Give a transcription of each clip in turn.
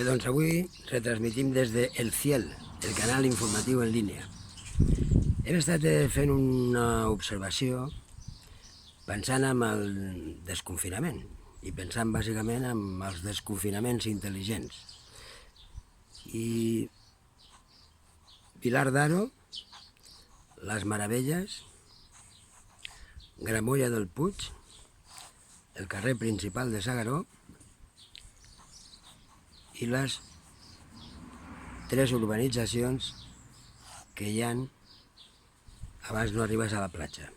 Bé, doncs avui retransmitim des de El Ciel, el canal informatiu en línia. Hem estat fent una observació pensant en el desconfinament i pensant bàsicament en els desconfinaments intel·ligents. I Pilar d'Aro, Les Meravelles, Gramolla del Puig, el carrer principal de S'Agaró i les 3 urbanitzacions que hi han abans no arribes a la platja.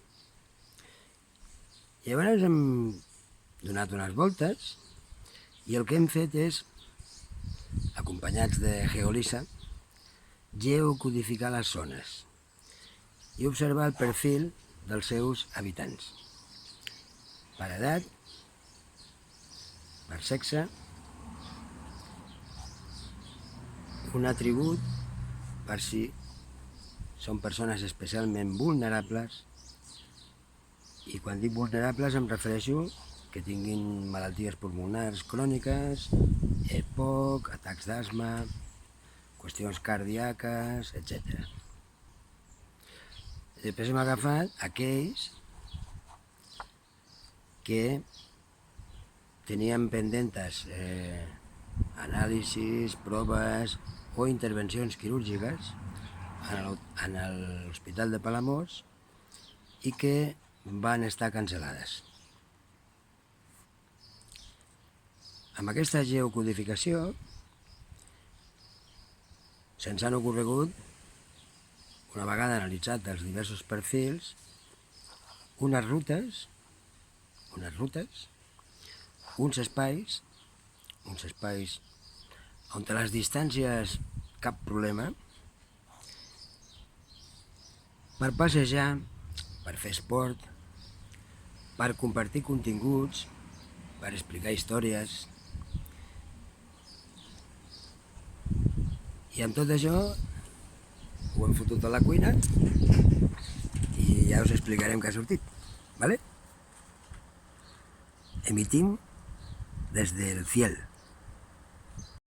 Llavors hem donat unes voltes i el que hem fet és, acompanyats de Geolisa, geocodificar les zones i observar el perfil dels seus habitants per edat, per sexe, un atribut per si són persones especialment vulnerables, i quan dic vulnerables em refereixo que tinguin malalties pulmonars cròniques, EPOC, atacs d'asma, qüestions cardíaques, etc. Després hem agafat aquells que tenien pendentes anàlisis, proves o intervencions quirúrgiques en l'Hospital de Palamós i que van estar cancel·lades. Amb aquesta geocodificació se'ns han ocorregut, una vegada analitzat els diversos perfils, unes rutes, uns espais on a les distàncies cap problema, per passejar, per fer esport, per compartir continguts, per explicar històries. I amb tot això ho hem fotut a la cuina i ja us explicarem què ha sortit, ¿vale? Emitim des del Ciel.